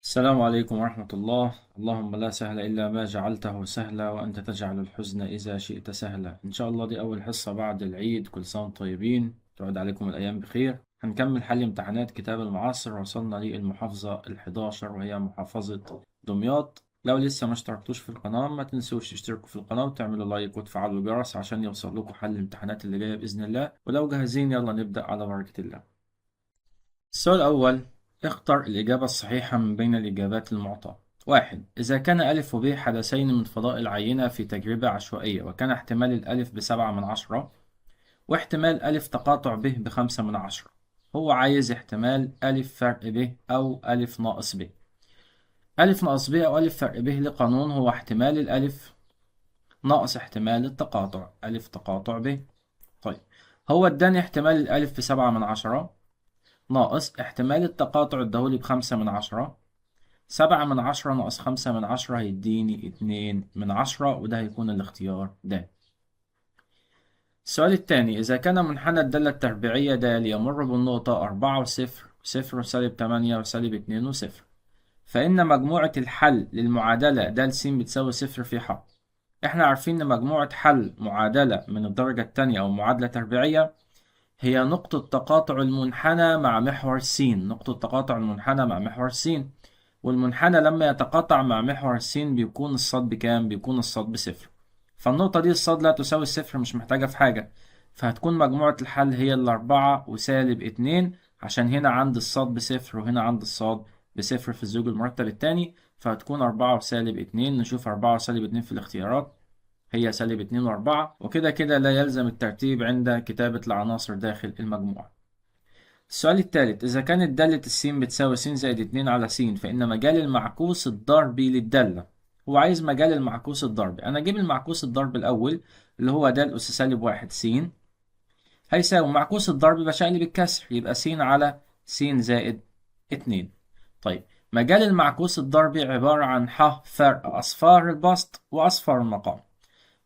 السلام عليكم ورحمة الله. اللهم لا سهل إلا ما جعلته سهلا، وأنت تجعل الحزن إذا شئت سهلا. إن شاء الله دي أول حصة بعد العيد، كل سنة وانتم طيبين، تعود عليكم الأيام بخير. هنكمل حل امتحانات كتاب المعاصر، وصلنا للمحافظة ال11 وهي محافظة دمياط. لو لسه ما اشتركتوش في القناة ما تنسوش تشتركوا في القناة وتعملوا لايك وتفعلوا الجرس عشان يوصل لكم حل الامتحانات اللي جاية بإذن الله. ولو جاهزين يلا نبدأ على بركة الله. السؤال الأول: اختر الإجابة الصحيحة من بين الإجابات المعطاة. واحد: إذا كان ألف وب حدثين من فضاء العينة في تجربة عشوائية، وكان احتمال الألف ب7/10 واحتمال ألف تقاطع ب ب5/10، هو عايز احتمال ألف فرق ب أو ألف ناقص ب. ألف ناقص ب أو ألف فرق ب لقانون هو احتمال الألف ناقص احتمال التقاطع، ألف تقاطع ب. طيب، هو اداني احتمال الألف ب7/10 ناقص احتمال التقاطع اداهولي ب5/10. 7/10 ناقص 5/10 هيديني 2/10، وده هيكون الاختيار د. السؤال الثاني: إذا كان منحنى الدالة التربيعية د يمر بالنقطة 4 و0 0 وسالب 8 وسالب 2 وصفر، فإن مجموعة الحل للمعادلة د س بتساوي صفر في ح. احنا عارفين إن مجموعة حل معادلة من الدرجة الثانية أو معادلة تربيعية هي نقطة تقاطع المنحنى مع محور س، نقطة تقاطع المنحنى مع محور س. والمنحنى لما يتقاطع مع محور س بيكون الصاد بكام؟ بيكون الصاد بصفر. فالنقطة دي الصاد لا تساوي الصفر، مش محتاجة في حاجة، فهتكون مجموعة الحل هي ال4 وسالب 2، عشان هنا عند الصاد بصفر وهنا عند الصاد بصفر في الزوج المرتب التاني، فهتكون 4 وسالب 2. نشوف 4 وسالب 2 في الاختيارات، هي سالب 2 و4، وكده كده لا يلزم الترتيب عند كتابة العناصر داخل المجموعة. السؤال الثالث: إذا كانت دالة السين بتساوي س زائد 2 على س، فإن مجال المعكوس الضربي للدالة. هو عايز مجال المعكوس الضربي. أنا أجيب المعكوس الضربي الأول اللي هو د أس -1 س، هيساوي معكوس الضرب بشقلب الكسر، يبقى س على س زائد 2. طيب، مجال المعكوس الضربي عبارة عن ح فرق أصفار البسط وأصفار المقام.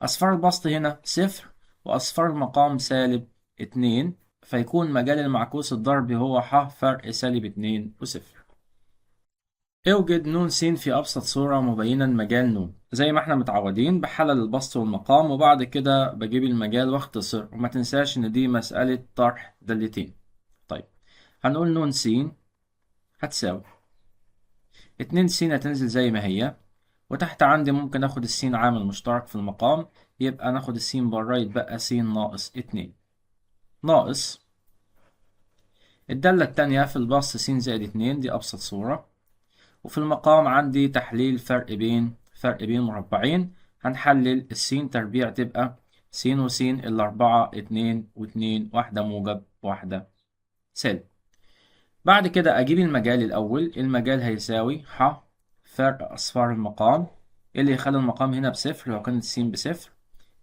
أصفار البسط هنا صفر وأصفار المقام سالب 2، فيكون مجال المعكوس الضربي هو ح فرق سالب 2 وصفر. اوجد ن س في أبسط صورة مبينا مجال ن. زي ما احنا متعودين بحلل البسط والمقام وبعد كده بجيب المجال واختصر، وما تنساش إن دي مسألة طرح دالتين. طيب، هنقول ن س هتساوي 2 س، هتنزل زي ما هي، وتحت عندي ممكن اخد السين عامل مشترك في المقام، يبقى ناخد السين بره يتبقى س ناقص 2 ناقص الدالة التانية في البسط س زائد 2، دي أبسط صورة. وفي المقام عندي تحليل فرق بين مربعين، هنحلل السين تربيع تبقى س وس الأربعة 2 و2، واحدة موجب واحدة سالب. بعد كده أجيب المجال الأول، المجال هيساوي ح فرق أصفار المقام، اللي يخلي المقام هنا بصفر لو كانت السين بصفر،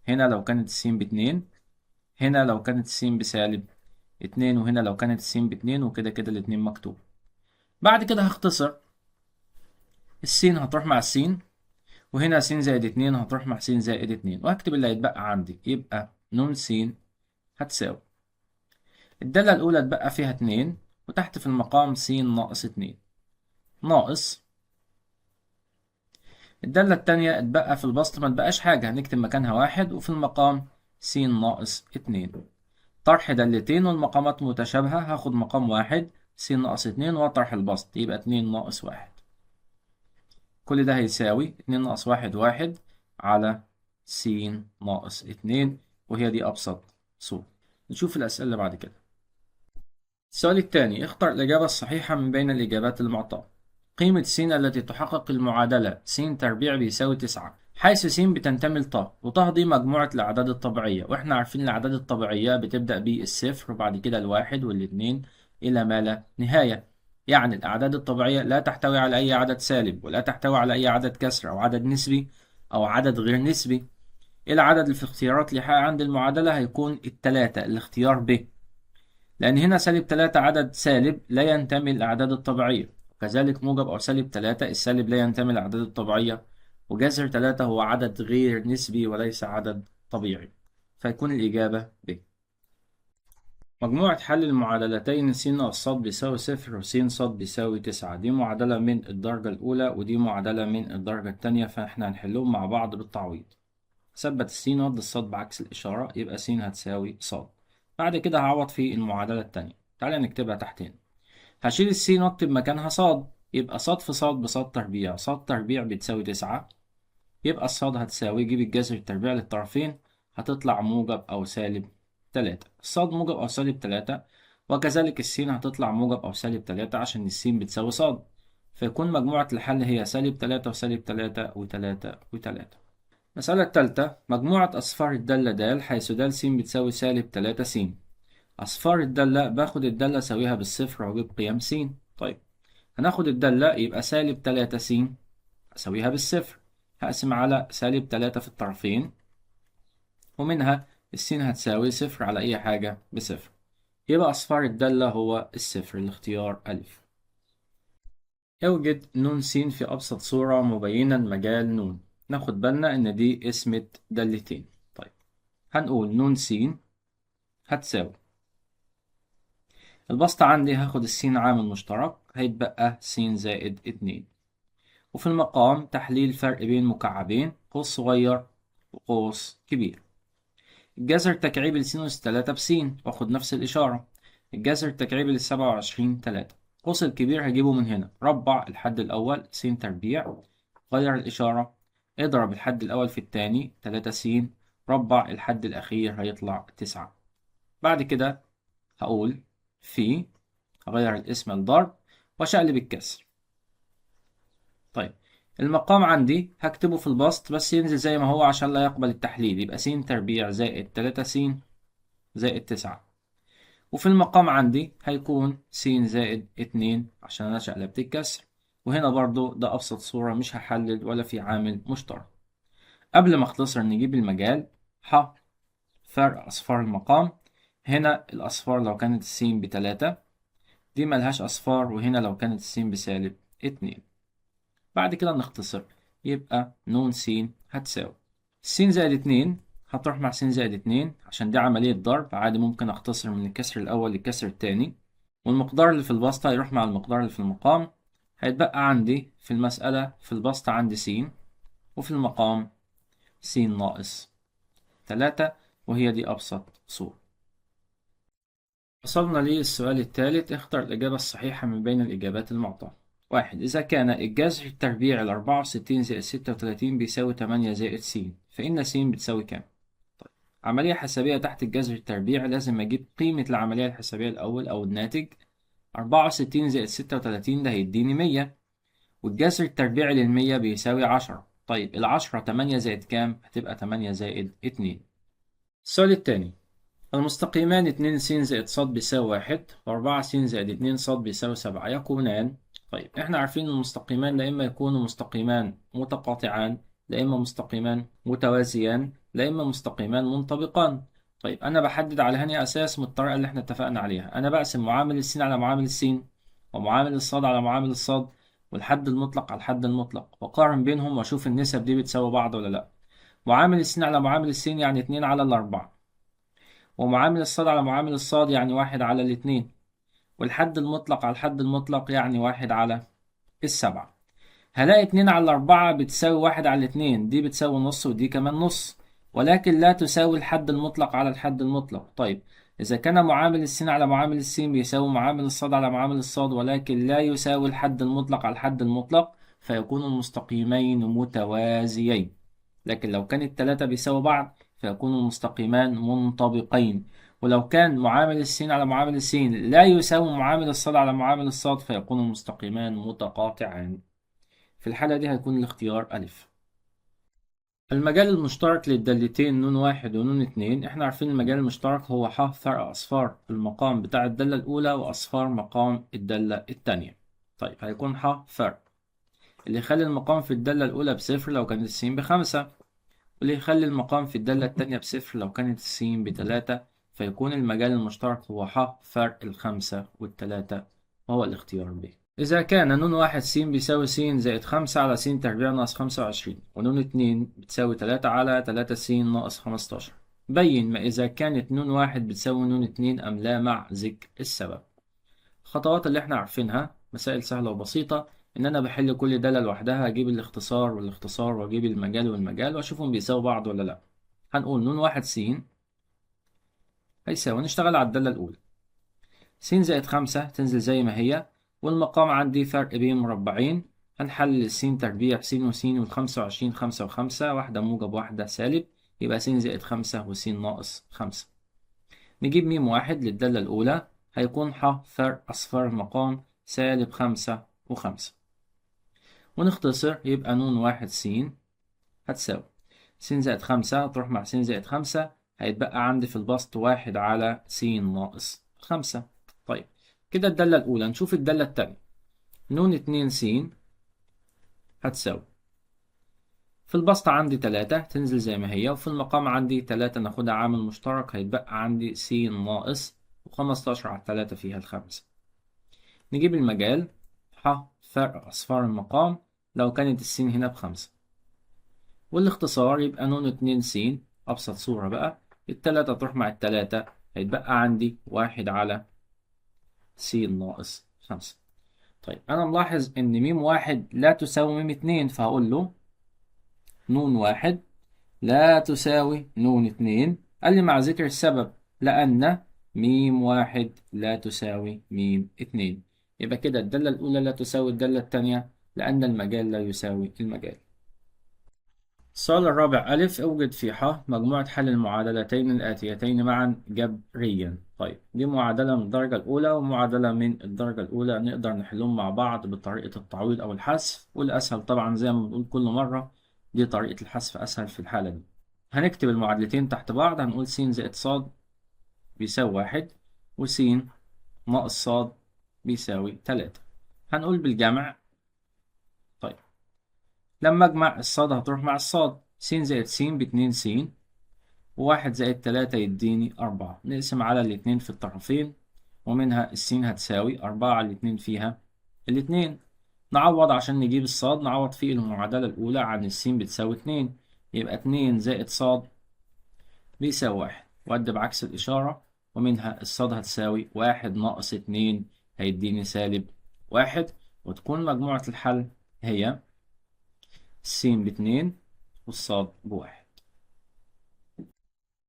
هنا لو كانت السين ب2، هنا لو كانت السين بسالب 2، وهنا لو كانت السين ب2، وكده كده الاتنين مكتوب. بعد كده هختصر، السين هتروح مع السين، وهنا س زائد 2 هتروح مع س زائد 2، وهكتب اللي هيتبقى عندي، يبقى ن س هتساوي الدالة الأولى اتبقى فيها 2، وتحت في المقام س ناقص 2 ناقص الدالة التانية اتبقى في البسط ما اتبقاش حاجة، هنكتب مكانها 1، وفي المقام س ناقص 2. طرح دالتين والمقامات متشابهة، هاخد مقام 1 س ناقص 2 واطرح البسط، يبقى 2 ناقص 1. كل ده هيساوي 2 ناقص 1 1 على س ناقص 2، وهي دي أبسط صورة. نشوف الأسئلة اللي بعد كده. السؤال الثاني: اختر الإجابة الصحيحة من بين الإجابات المعطاة. قيمة س التي تحقق المعادلة س تربيع بيساوي 9، حيث س بتنتمي لط، وط دي مجموعة الأعداد الطبيعية، وإحنا عارفين الأعداد الطبيعية بتبدأ بالصفر وبعد كده الواحد والاتنين إلى ما لا نهاية. يعني الأعداد الطبيعية لا تحتوي على أي عدد سالب، ولا تحتوي على أي عدد كسر أو عدد نسبي أو عدد غير نسبي. العدد اللي في الاختيارات اللي عند المعادلة هيكون التلاتة، الاختيار ب، لأن هنا -3 عدد سالب لا ينتمي للأعداد الطبيعية، وكذلك موجب أو -3 السالب لا ينتمي للأعداد الطبيعية، وجذر 3 هو عدد غير نسبي وليس عدد طبيعي، فيكون الإجابة ب. مجموعة حل المعادلتين س ناقص ص بيساوي صفر وس ص بيساوي 9. دي معادلة من الدرجة الأولى ودي معادلة من الدرجة التانية، فاحنا هنحلهم مع بعض بالتعويض. ثبت الس وضع الصاد بعكس الإشارة، يبقى س هتساوي ص. بعد كده هعوض في المعادلة التانية. تعالى نكتبها تحتين. هشيل الس واكتب مكانها ص، يبقى ص في ص بص تربيع، ص تربيع بتساوي 9. يبقى الصاد هتساوي، جيب الجذر التربيع للطرفين، هتطلع موجب أو سالب 3. الصاد موجب أو سالب 3، وكذلك السين هتطلع موجب أو سالب 3 عشان السين بتساوي صاد، فيكون مجموعة الحل هي سالب 3 وسالب 3 و3 و3. المسألة التالتة، مجموعة أصفار الدالة د حيث د س بتساوي سالب 3 س. أصفار الدالة باخد الدالة أساويها بالصفر وأجيب قيم س. طيب هناخد الدالة يبقى سالب 3 س أساويها بالصفر، هقسم على سالب 3 في الطرفين، ومنها السين هتساوي صفر على أي حاجة بصفر، يبقى أصفار الدالة هو الصفر، الاختيار ألف. اوجد ن س في أبسط صورة مبينا مجال ن. ناخد بالنا إن دي اسمة دالتين. طيب هنقول ن س هتساوي، البسط عندي هاخد السين عامل مشترك، هيتبقى س زائد 2، وفي المقام تحليل فرق بين مكعبين، قوس صغير وقوس كبير. الجذر تكعيب لسينوس 3 بسين، واخد نفس الإشارة. الجذر تكعيب ل27 3. قوس الكبير هجيبه من هنا، ربع الحد الأول س تربيع، غير الإشارة، اضرب الحد الأول في التاني 3 س، ربع الحد الأخير هيطلع 9. بعد كده هقول في، هغير الاسم لضرب واشقلب الكسر. طيب المقام عندي هكتبه في البسط بس ينزل زي ما هو عشان لا يقبل التحليل، يبقى س تربيع زائد 3 س زائد 9. وفي المقام عندي هيكون س زائد 2 عشان انا شقلبت الكسر، وهنا برضو ده ابسط صورة مش هحلل ولا في عامل مشترك. قبل ما اختصر نجيب المجال. ح فرق اصفار المقام، هنا الاصفار لو كانت السين ب3 دي ملهاش اصفار، وهنا لو كانت السين بسالب 2. بعد كده نختصر، يبقى ن س هتساوي س زائد 2 هتروح مع س زائد 2 عشان دي عملية ضرب عادي، ممكن اختصر من الكسر الأول للكسر التاني، والمقدار اللي في البسطة هيروح مع المقدار اللي في المقام، هيتبقى عندي في المسألة في البسطة عندي س، وفي المقام س ناقص 3، وهي دي أبسط صورة. وصلنا للسؤال الثالث، اختر الإجابة الصحيحة من بين الإجابات المعطاة. 1. إذا كان الجذر التربيعي 64 زائد 36 بيساوي 8 زائد س، فإن س بتساوي كام؟ طيب عملية حسابية تحت الجذر التربيعي لازم أجيب قيمة العملية الحسابية الأول أو الناتج. 64 زائد 36 ده هيديني 100، والجذر التربيعي لل100 بيساوي 10. طيب العشرة 8 زائد كام؟ هتبقى 8 زائد 2. السؤال الثاني، المستقيمان 2 س زائد ص بيساوي 1 و4 س زائد 2 ص بيساوي 7 يكونان. طيب احنا عارفين ان المستقيمان لا اما يكونوا مستقيمان متقاطعان، لا اما مستقيمان متوازيان، لا اما مستقيمان منطبقان. طيب انا بحدد على هني اساس من الطريقه اللي احنا اتفقنا عليها، انا بقسم معامل السين على معامل السين، ومعامل الصاد على معامل الصاد، والحد المطلق على الحد المطلق، واقارن بينهم واشوف النسب دي بتساوي بعض ولا لا. معامل السين على معامل السين يعني 2 على 4، ومعامل الصاد على معامل الصاد يعني 1 على 2، والحد المطلق على الحد المطلق يعني 1 على 7. هلاقي 2 على 4 بتساوي 1 على 2، دي بتساوي نص ودي كمان نص، ولكن لا تساوي الحد المطلق على الحد المطلق. طيب إذا كان معامل السين على معامل السين بيساوي معامل الصاد على معامل الصاد، ولكن لا يساوي الحد المطلق على الحد المطلق، فيكون المستقيمين متوازيين. لكن لو كان التلاتة بيساوي بعض فيكون المستقيمان منطبقين، ولو كان معامل السين على معامل السين لا يساوي معامل الصاد على معامل الصاد فيكون المستقيمان متقاطعان. في الحالة دي هيكون الاختيار ألف. المجال المشترك للدالتين ن واحد ونون اتنين، احنا عارفين المجال المشترك هو ح فرق أصفار المقام بتاع الدالة الأولى وأصفار مقام الدالة التانية. طيب هيكون ح فرق اللي يخلي المقام في الدالة الأولى بصفر لو كانت السين ب5، واللي يخلي المقام في الدالة التانية بصفر لو كانت السين ب3، فيكون المجال المشترك هو ح فرق 5 و3، وهو الاختيار ب. إذا كان ن واحد س بيساوي س زائد 5 على س تربيع ناقص 25، ونون 2 بتساوي 3 على 3 س ناقص 15، بين ما إذا كانت نون واحد بتساوي نون اتنين أم لا مع ذكر السبب. الخطوات اللي احنا عارفينها مسائل سهلة وبسيطة، إن أنا بحل كل دالة لوحدها، أجيب الاختصار والاختصار وأجيب المجال والمجال وأشوفهم بيساوي بعض ولا لأ. هنقول نون واحد س هيساوي، نشتغل على الدالة الأولى، س زائد خمسة تنزل زي ما هي، والمقام عندي فرق بين مربعين. هنحلل س تربيع س وس، والخمسة وعشرين خمسة وخمسة، واحدة موجب واحدة سالب، يبقى س زائد خمسة وس ناقص خمسة. نجيب م واحد للدالة الأولى، هيكون فرق أصفار المقام سالب خمسة وخمسة، ونختصر يبقى نون واحد س هتساوي س زائد خمسة تروح مع س زائد خمسة، هيتبقى عندي في البسط واحد على س ناقص خمسة. طيب كده الدالة الأولى، نشوف الدالة التانية. نون اتنين س هتساوي، في البسط عندي تلاتة تنزل زي ما هي، وفي المقام عندي تلاتة ناخدها عامل مشترك، هيتبقى عندي س ناقص وخمستاشر على التلاتة فيها الخمسة. نجيب المجال، فرق أصفار المقام لو كانت السين هنا بخمسة، والاختصار يبقى نون اتنين س، أبسط صورة بقى، التلاتة تروح مع التلاتة، هيتبقى عندي واحد على س ناقص خمسة. طيب أنا ملاحظ إن ميم واحد لا تساوي ميم اتنين، فهقول له نون واحد لا تساوي نون اتنين، قال لي مع ذكر السبب، لأن ميم واحد لا تساوي ميم اتنين. يبقى كده الدالة الأولى لا تساوي الدالة التانية، لأن المجال لا يساوي المجال. السؤال الرابع ألف، أوجد في مجموعة حل المعادلتين الآتيتين معا جبريا. طيب دي معادلة من الدرجة الأولى ومعادلة من الدرجة الأولى، نقدر نحلهم مع بعض بطريقة التعويض أو الحذف، والأسهل طبعا زي ما بنقول كل مرة دي طريقة الحذف أسهل في الحالة دي. هنكتب المعادلتين تحت بعض، هنقول س زائد ص بيساوي واحد، وس ناقص ص بيساوي تلاتة. هنقول بالجمع. طيب لما أجمع الصاد هتروح مع الصاد، س زائد س باتنين س، وواحد زائد تلاتة يديني أربعة، نقسم على الاتنين في الطرفين، ومنها السين هتساوي أربعة على الاتنين فيها الاتنين. نعوض عشان نجيب الصاد، نعوض في المعادلة الأولى عن السين بتساوي اتنين، يبقى اتنين زائد صاد بيساوي واحد، وأدي بعكس الإشارة، ومنها الصاد هتساوي واحد ناقص اتنين، هيديني سالب واحد، وتكون مجموعة الحل هي السين باتنين والصاد بواحد.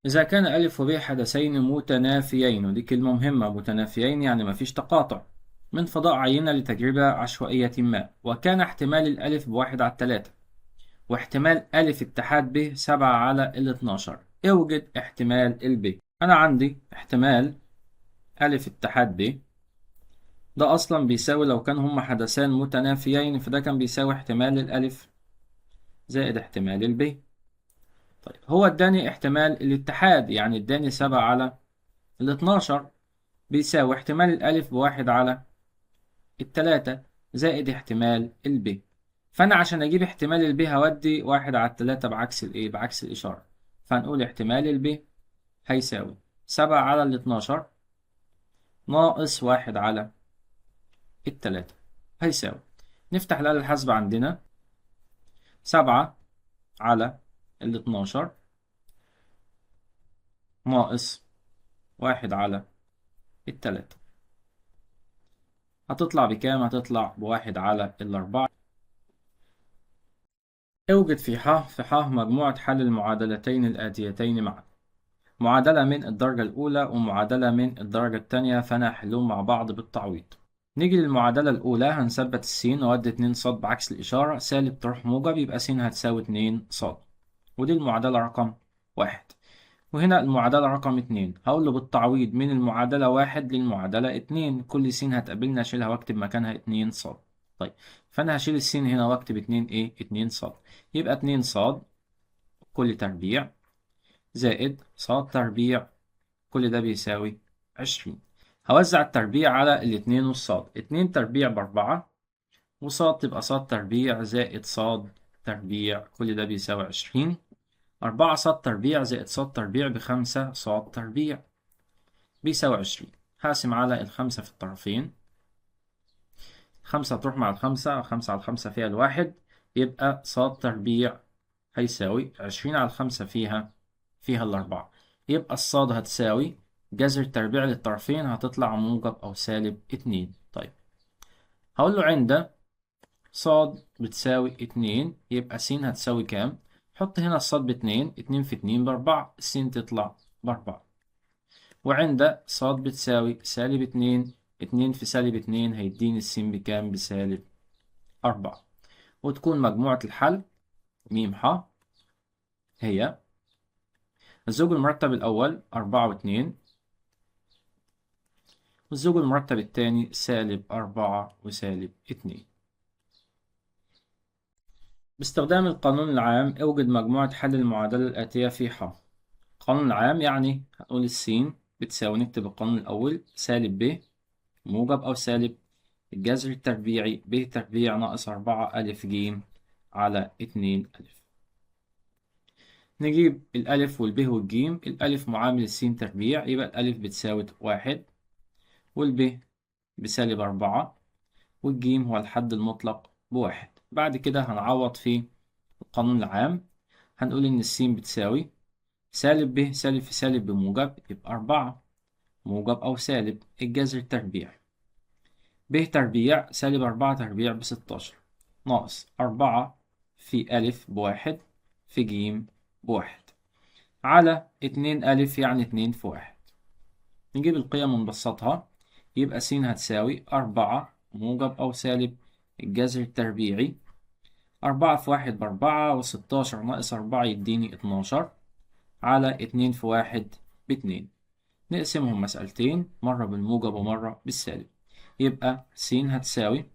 إذا كان ألف وب حدثين متنافيين، ودي كلمة مهمة، متنافيين يعني مفيش تقاطع، من فضاء عينة لتجربة عشوائية ما، وكان احتمال الألف بواحد على التلاتة، واحتمال ألف اتحاد ب سبعة على الاتناشر، اوجد احتمال الب. أنا عندي احتمال ألف اتحاد ب ده أصلا بيساوي، لو كان هما حدثان متنافيين فده كان بيساوي احتمال الألف زائد احتمال الب. طيب هو اداني احتمال الاتحاد، يعني اداني سبعة على الاتناشر، بيساوي احتمال الألف بواحد على التلاتة زائد احتمال الب. فأنا عشان أجيب احتمال الب هودي واحد على التلاتة بعكس الإيه؟ بعكس الإشارة. فهنقول احتمال الب هيساوي سبعة على الاتناشر ناقص واحد على التلاتة، هيساوي، نفتح الآلة الحاسبة عندنا، سبعة على الاتناشر ناقص واحد على التلاتة، هتطلع بكام؟ هتطلع بواحد على الأربعة. اوجد في مجموعة حل المعادلتين الآتيتين معا، معادلة من الدرجة الأولى ومعادلة من الدرجة التانية، فأنا هحلهم مع بعض بالتعويض. نيجي للمعادلة الأولى، هنثبت السين وأدي اتنين صاد بعكس الإشارة، سالب تروح موجب، يبقى س هتساوي اتنين صاد، ودي المعادلة رقم واحد. وهنا المعادلة رقم اتنين، هقول له بالتعويض من المعادلة واحد للمعادلة اتنين، كل س هتقابلنا أشيلها وأكتب مكانها اتنين صاد. طيب فأنا هشيل السين هنا وأكتب اتنين إيه؟ اتنين صاد، يبقى اتنين صاد كل تربيع زائد صاد تربيع، كل ده بيساوي 20. هوزع التربيع على الاتنين والصاد، اتنين تربيع بأربعة، وصاد تبقى صاد تربيع زائد صاد تربيع، كل ده بيساوي 20. أربعة صاد تربيع زائد صاد تربيع بخمسة صاد تربيع بيساوي 20. هقسم على الخمسة في الطرفين، خمسة تروح مع الخمسة، خمسة على الخمسة فيها الواحد، يبقى صاد تربيع هيساوي 20 على الخمسة فيها الأربعة، يبقى الصاد هتساوي جذر التربيع للطرفين هتطلع موجب أو سالب 2. طيب هقول له عند صاد بتساوي 2 يبقى س هتساوي كام؟ حط هنا الصاد ب2، 2 في 2 ب4، س تطلع ب4. وعند صاد بتساوي سالب 2، 2 في سالب 2 هيديني الس بكام؟ بسالب 4. وتكون مجموعة الحل م ح هي الزوج المرتب الأول 4 و2، والزوج المرتب الثاني -4 وسالب 2. باستخدام القانون العام اوجد مجموعة حل المعادلة الآتية في ح. القانون العام يعني هنقول السين بتساوي، نكتب القانون الأول سالب ب موجب أو سالب الجذر التربيعي ب تربيع ناقص 4 ألف ج على 2 ألف. نجيب الألف والب والجيم. الألف معامل السين تربيع يبقى الألف بتساوي 1، والب بسالب 4، والجيم هو الحد المطلق ب1. بعد كده هنعوض في القانون العام. هنقول إن السين بتساوي سالب ب سالب في سالب بموجب يبقى 4 موجب أو سالب الجذر التربيع ب تربيع سالب 4 تربيع ب16 ناقص 4 في ألف ب1 في ج ب1 على 2 ألف يعني 2 في 1. نجيب القيم ونبسطها. يبقى س هتساوي 4 موجب أو سالب الجذر التربيعي 4 في 1 ب4 و16 ناقص 4 يديني 12 على 2 في 1 ب2. نقسمهم مسألتين، مرة بالموجب ومرة بالسالب. يبقى س هتساوي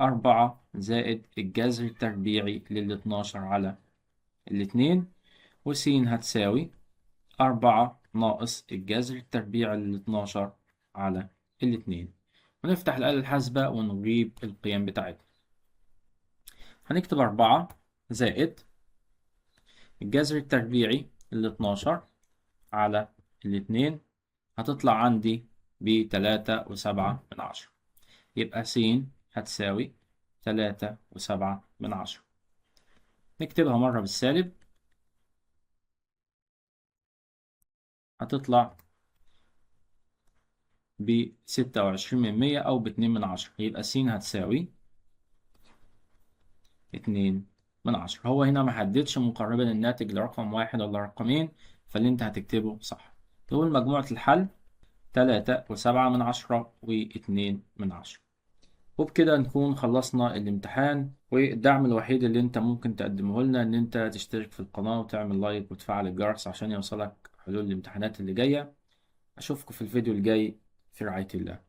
4 زائد الجذر التربيعي لل12 على ال2، وس هتساوي 4 ناقص الجذر التربيعي لل12 على ال2. ونفتح الآلة الحاسبة ونجيب القيم بتاعتنا. هنكتب 4 زائد الجذر التربيعي ل12 على ال2 هتطلع عندي ب3.7. يبقى س هتساوي 3.7. نكتبها مرة بالسالب هتطلع ب26 أو ب2. يبقى س هتساوي 2. هو هنا محددش مقربا الناتج لرقم 1 ولا رقمين، فاللي انت هتكتبه صح. تقول مجموعة الحل 3.7 و2. وبكده نكون خلصنا الامتحان. والدعم الوحيد اللي انت ممكن تقدمه لنا ان انت تشترك في القناة وتعمل لايك وتفعل الجرس عشان يوصلك حلول الامتحانات اللي جاية. اشوفكم في الفيديو الجاي في رعاية الله.